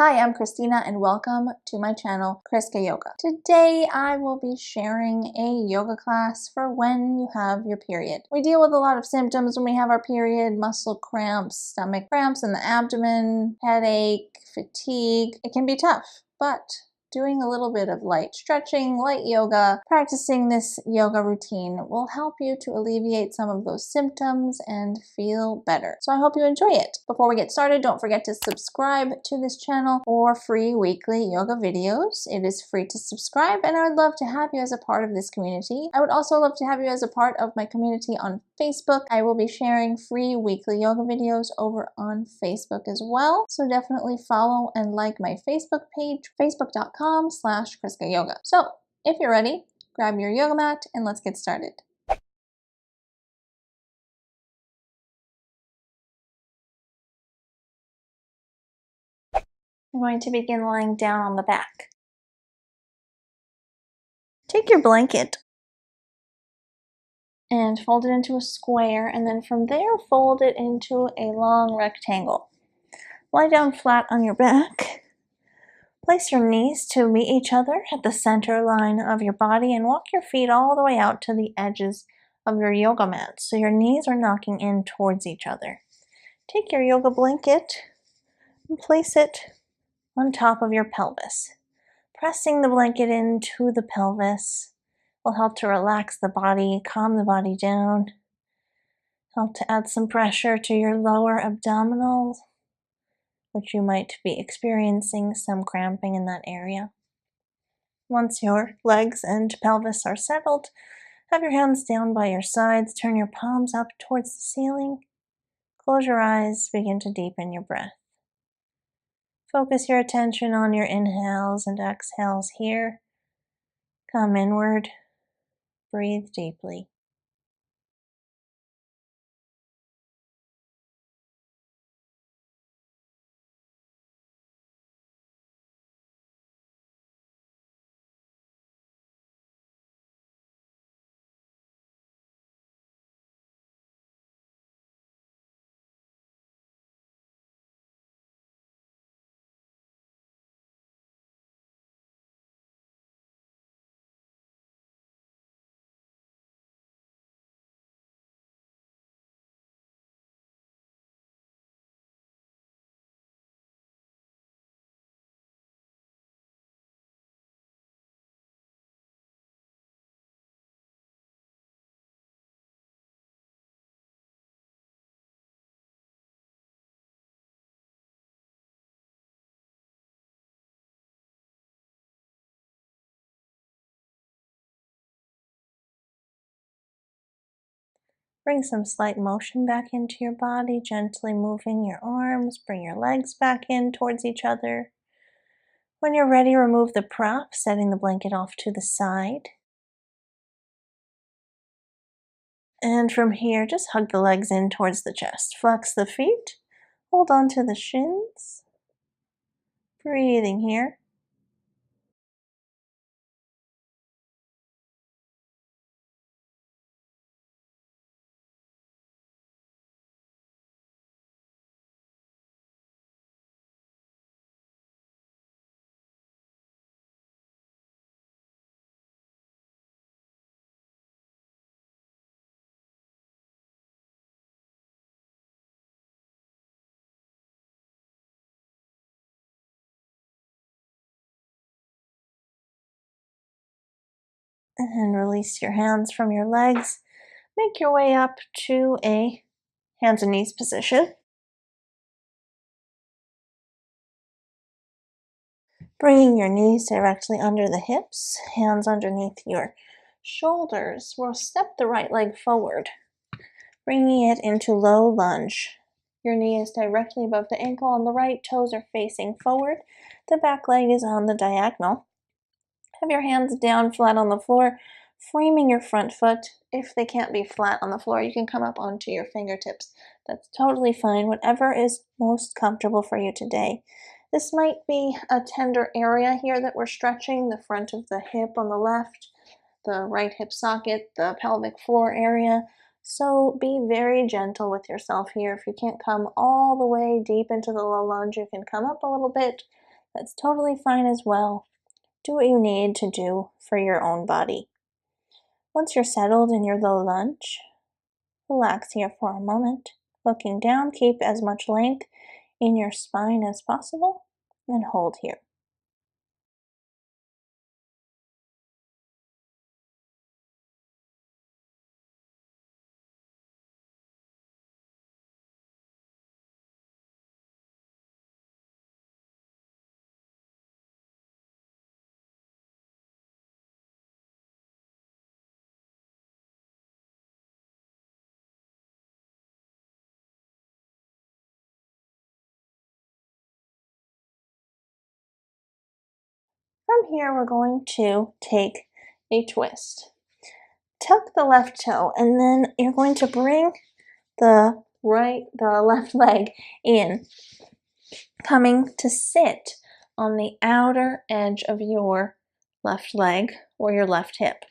Hi, I'm Christina and welcome to my channel, ChriskaYoga. Today I will be sharing a yoga class for when you have your period. We deal with a lot of symptoms when we have our period: muscle cramps, stomach cramps in the abdomen, headache, fatigue. It can be tough, but doing a little bit of light stretching, light yoga, practicing this yoga routine will help you to alleviate some of those symptoms and feel better. So I hope you enjoy it. Before we get started, don't forget to subscribe to this channel for free weekly yoga videos. It is free to subscribe, and I would love to have you as a part of this community. I would also love to have you as a part of my community on Facebook. I will be sharing free weekly yoga videos over on Facebook as well. So definitely follow and like my Facebook page, facebook.com/ChriskaYoga. So if you're ready, grab your yoga mat and let's get started. I'm going to begin lying down on the back. Take your blanket and fold it into a square, and then from there fold it into a long rectangle. Lie down flat on your back. Place your knees to meet each other at the center line of your body and walk your feet all the way out to the edges of your yoga mat so your knees are knocking in towards each other. Take your yoga blanket and place it on top of your pelvis. Pressing the blanket into the pelvis will help to relax the body, calm the body down, help to add some pressure to your lower abdominals, which you might be experiencing some cramping in that area. Once your legs and pelvis are settled, have your hands down by your sides, turn your palms up towards the ceiling, close your eyes, begin to deepen your breath. Focus your attention on your inhales and exhales here. Come inward, breathe deeply. Bring some slight motion back into your body, gently moving your arms. Bring your legs back in towards each other. When you're ready, remove the prop, setting the blanket off to the side. And from here, just hug the legs in towards the chest. Flex the feet, hold on to the shins. Breathing here. And release your hands from your legs. Make your way up to a hands and knees position. Bringing your knees directly under the hips, hands underneath your shoulders. We'll step the right leg forward, bringing it into low lunge. Your knee is directly above the ankle and the right toes are facing forward. The back leg is on the diagonal. Have your hands down flat on the floor, framing your front foot. If they can't be flat on the floor, you can come up onto your fingertips. That's totally fine, whatever is most comfortable for you today. This might be a tender area here that we're stretching, the front of the hip on the left, the right hip socket, the pelvic floor area. So be very gentle with yourself here. If you can't come all the way deep into the low lunge, you can come up a little bit, That's totally fine as well. Do what you need to do for your own body. Once you're settled in your low lunge, relax here for a moment. Looking down, keep as much length in your spine as possible and hold here. From here, we're going to take a twist. Tuck the left toe, and then you're going to bring the left leg in, coming to sit on the outer edge of your left leg or your left hip.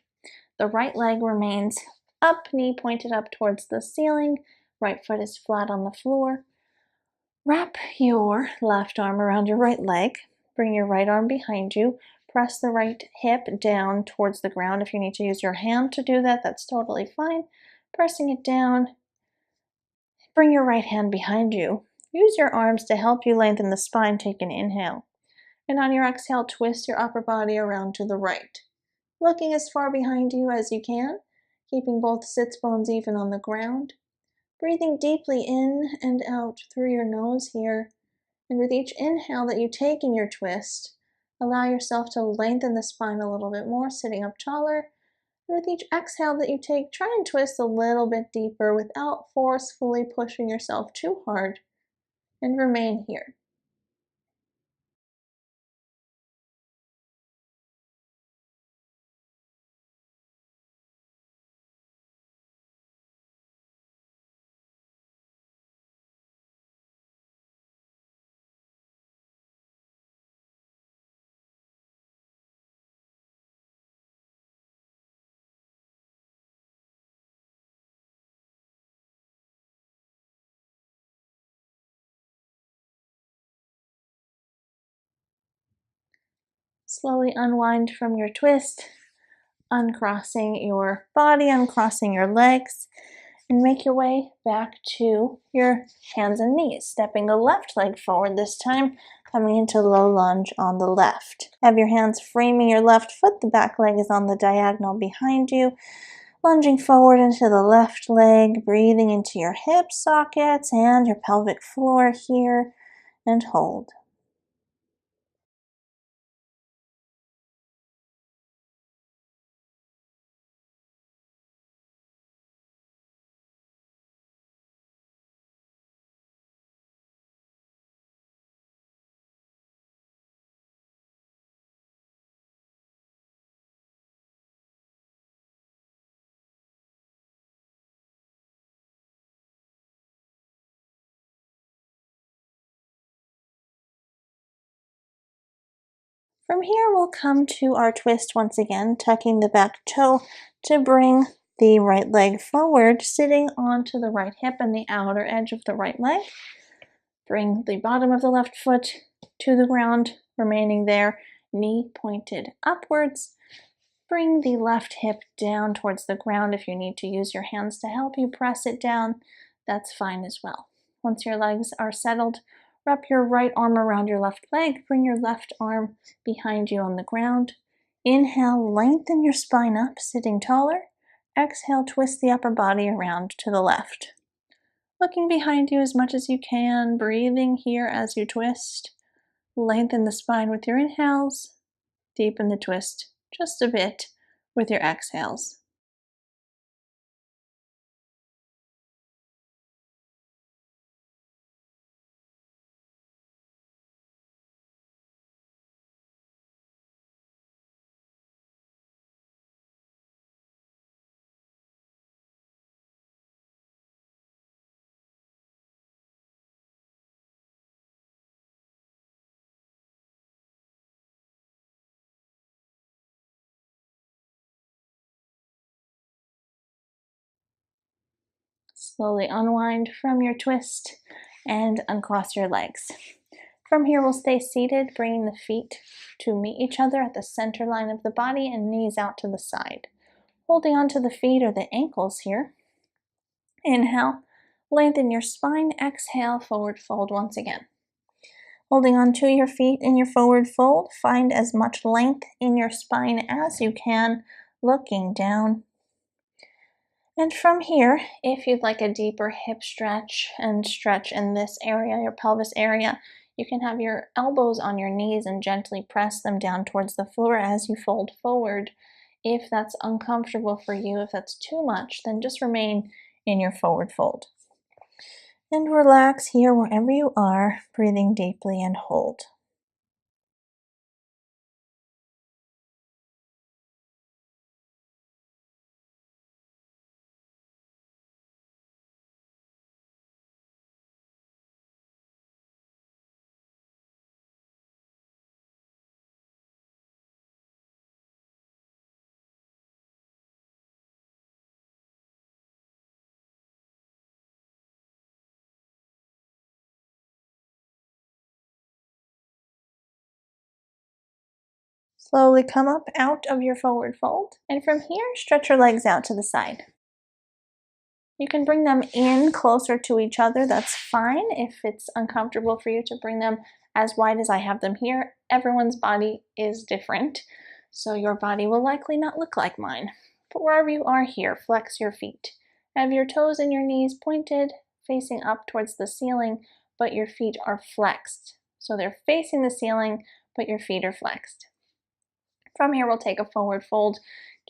The right leg remains up, knee pointed up towards the ceiling, right foot is flat on the floor. Wrap your left arm around your right leg, bring your right arm behind you, press the right hip down towards the ground. If you need to use your hand to do that, that's totally fine. Pressing it down, bring your right hand behind you. Use your arms to help you lengthen the spine. Take an inhale. And on your exhale, twist your upper body around to the right. Looking as far behind you as you can, keeping both sits bones even on the ground. Breathing deeply in and out through your nose here. And with each inhale that you take in your twist, allow yourself to lengthen the spine a little bit more, sitting up taller. And with each exhale that you take, try and twist a little bit deeper without forcefully pushing yourself too hard. And remain here. Slowly unwind from your twist, uncrossing your body, uncrossing your legs, and make your way back to your hands and knees, stepping the left leg forward this time, coming into low lunge on the left. Have your hands framing your left foot, the back leg is on the diagonal behind you, lunging forward into the left leg, breathing into your hip sockets and your pelvic floor here, and hold. From here, we'll come to our twist once again, tucking the back toe to bring the right leg forward, sitting onto the right hip and the outer edge of the right leg. Bring the bottom of the left foot to the ground, remaining there, knee pointed upwards. Bring the left hip down towards the ground. If you need to use your hands to help you press it down, that's fine as well. Once your legs are settled, wrap your right arm around your left leg. Bring your left arm behind you on the ground. Inhale, lengthen your spine up, sitting taller. Exhale, twist the upper body around to the left. Looking behind you as much as you can, breathing here as you twist. Lengthen the spine with your inhales. Deepen the twist just a bit with your exhales. Slowly unwind from your twist and uncross your legs. From here, we'll stay seated, bringing the feet to meet each other at the center line of the body and knees out to the side. Holding onto the feet or the ankles here. Inhale, lengthen your spine. Exhale, forward fold once again. Holding onto your feet in your forward fold, find as much length in your spine as you can, looking down. And from here, if you'd like a deeper hip stretch and stretch in this area, your pelvis area, you can have your elbows on your knees and gently press them down towards the floor as you fold forward. If that's uncomfortable for you, if that's too much, then just remain in your forward fold. And relax here wherever you are, breathing deeply and hold. Slowly come up out of your forward fold, and from here, stretch your legs out to the side. You can bring them in closer to each other, that's fine. If it's uncomfortable for you to bring them as wide as I have them here, everyone's body is different, so your body will likely not look like mine. But wherever you are here, flex your feet. Have your toes and your knees pointed, facing up towards the ceiling, but your feet are flexed. So they're facing the ceiling, but your feet are flexed. From here, we'll take a forward fold,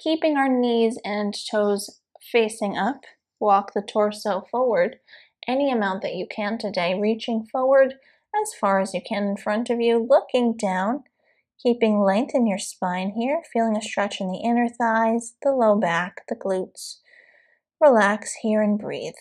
keeping our knees and toes facing up. Walk the torso forward any amount that you can today, reaching forward as far as you can in front of you, looking down, keeping length in your spine here, feeling a stretch in the inner thighs, the low back, the glutes. Relax here and breathe.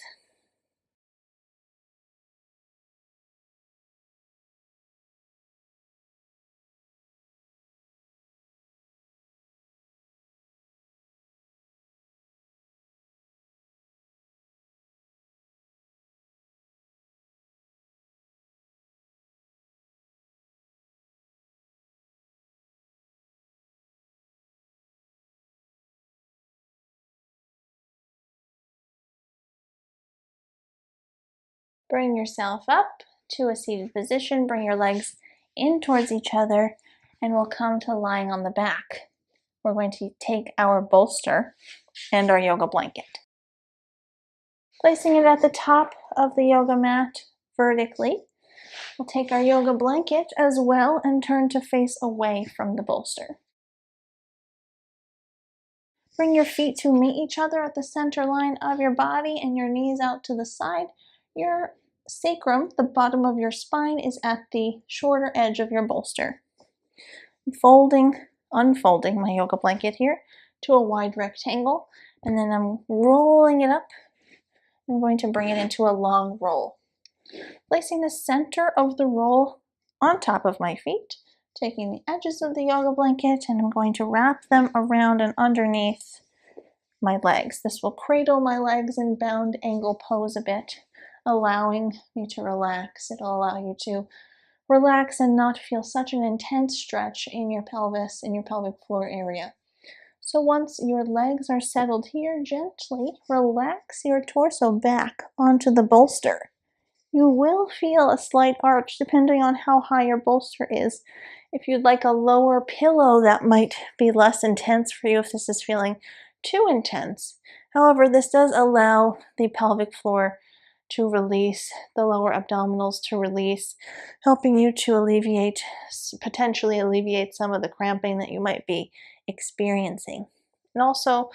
Bring yourself up to a seated position. Bring your legs in towards each other, and we'll come to lying on the back. We're going to take our bolster and our yoga blanket. Placing it at the top of the yoga mat vertically, we'll take our yoga blanket as well and turn to face away from the bolster. Bring your feet to meet each other at the center line of your body and your knees out to the side. Your sacrum, the bottom of your spine, is at the shorter edge of your bolster. Unfolding my yoga blanket here to a wide rectangle, and then I'm rolling it up. I'm going to bring it into a long roll. Placing the center of the roll on top of my feet, taking the edges of the yoga blanket, and I'm going to wrap them around and underneath my legs. This will cradle my legs in bound angle pose a bit, allowing me to relax. It'll allow you to relax and not feel such an intense stretch in your pelvis, in your pelvic floor area. So once your legs are settled here, gently relax your torso back onto the bolster. You will feel a slight arch depending on how high your bolster is. If you'd like a lower pillow, that might be less intense for you if this is feeling too intense. However, this does allow the pelvic floor to release, the lower abdominals to release, helping you to potentially alleviate some of the cramping that you might be experiencing. And also,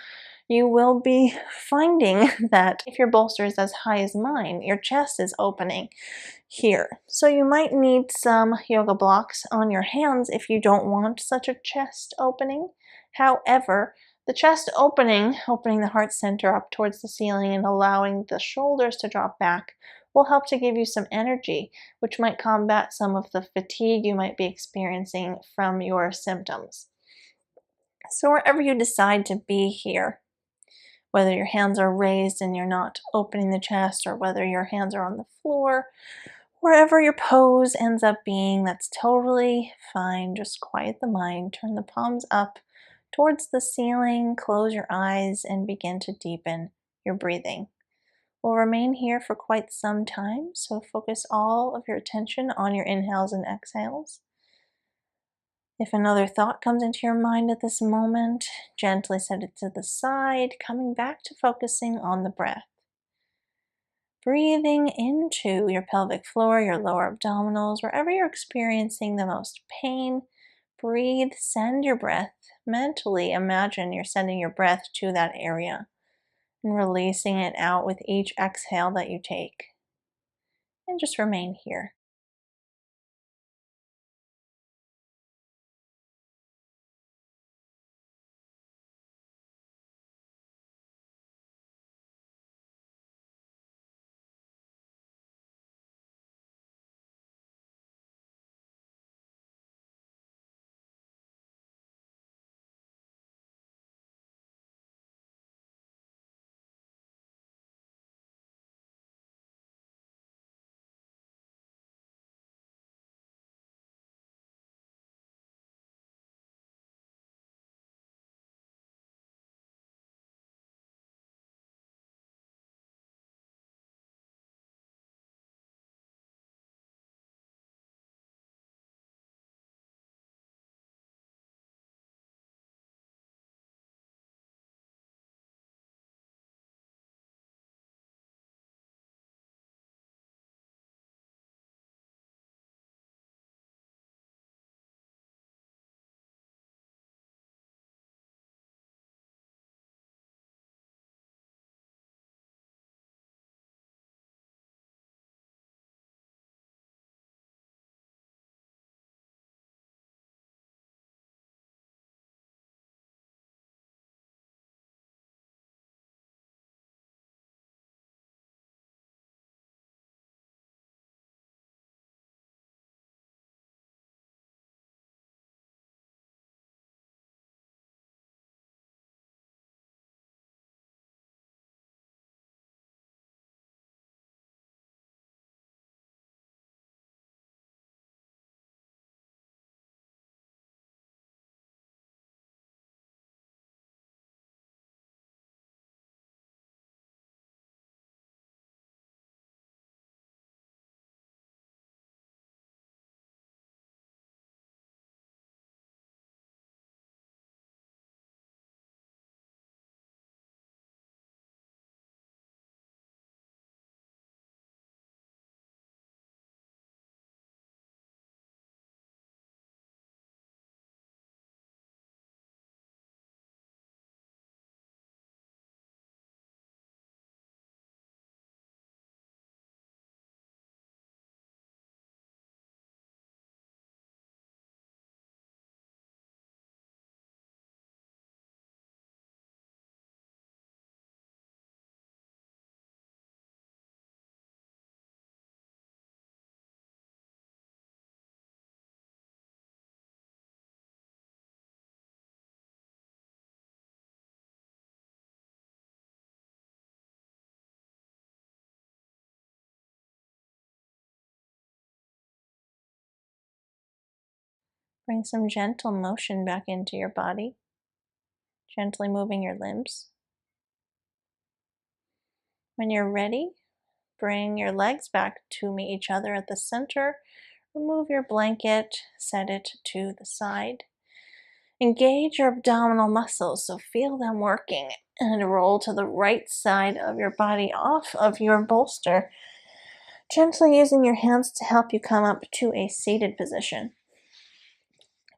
you will be finding that if your bolster is as high as mine, your chest is opening here. So you might need some yoga blocks on your hands if you don't want such a chest opening. However, the chest opening the heart center up towards the ceiling and allowing the shoulders to drop back will help to give you some energy, which might combat some of the fatigue you might be experiencing from your symptoms. So wherever you decide to be here, whether your hands are raised and you're not opening the chest, or whether your hands are on the floor, Wherever your pose ends up being, that's totally fine. Just quiet the mind, turn the palms up towards the ceiling, close your eyes, and begin to deepen your breathing. We'll remain here for quite some time, so focus all of your attention on your inhales and exhales. If another thought comes into your mind at this moment, gently set it to the side, coming back to focusing on the breath. Breathing into your pelvic floor, your lower abdominals, wherever you're experiencing the most pain, breathe, send your breath. Mentally imagine you're sending your breath to that area and releasing it out with each exhale that you take. And just remain here. Bring some gentle motion back into your body, gently moving your limbs. When you're ready, bring your legs back to meet each other at the center. Remove your blanket, set it to the side. Engage your abdominal muscles, so feel them working, and roll to the right side of your body off of your bolster, gently using your hands to help you come up to a seated position.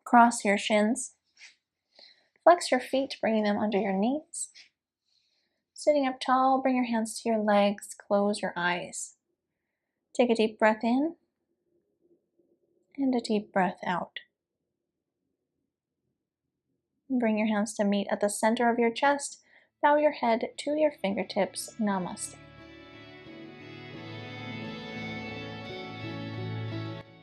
Cross your shins. Flex your feet, bringing them under your knees. Sitting up tall, bring your hands to your legs, close your eyes. Take a deep breath in and a deep breath out. Bring your hands to meet at the center of your chest. Bow your head to your fingertips. Namaste.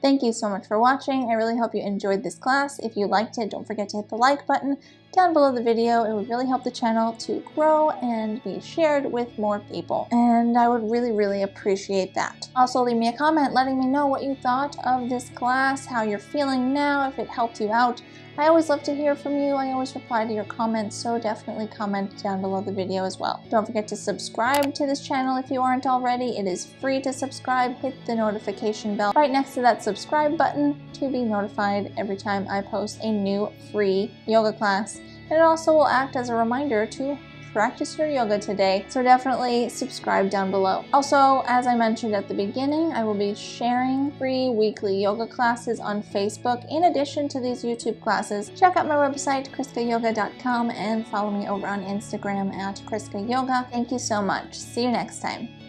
Thank you so much for watching. I really hope you enjoyed this class. If you liked it, don't forget to hit the like button. down below the video. It would really help the channel to grow and be shared with more people, and I would really appreciate that. Also, leave me a comment letting me know what you thought of this class, how you're feeling now, if it helped you out. I always love to hear from you. I always reply to your comments, so definitely comment down below the video as well. Don't forget to subscribe to this channel if you aren't already. It is free to subscribe. Hit the notification bell right next to that subscribe button to be notified every time I post a new free yoga class. And it also will act as a reminder to practice your yoga today, so definitely subscribe down below. Also, as I mentioned at the beginning, I will be sharing free weekly yoga classes on Facebook in addition to these YouTube classes. Check out my website, ChriskaYoga.com, and follow me over on Instagram at ChriskaYoga. Thank you so much. See you next time.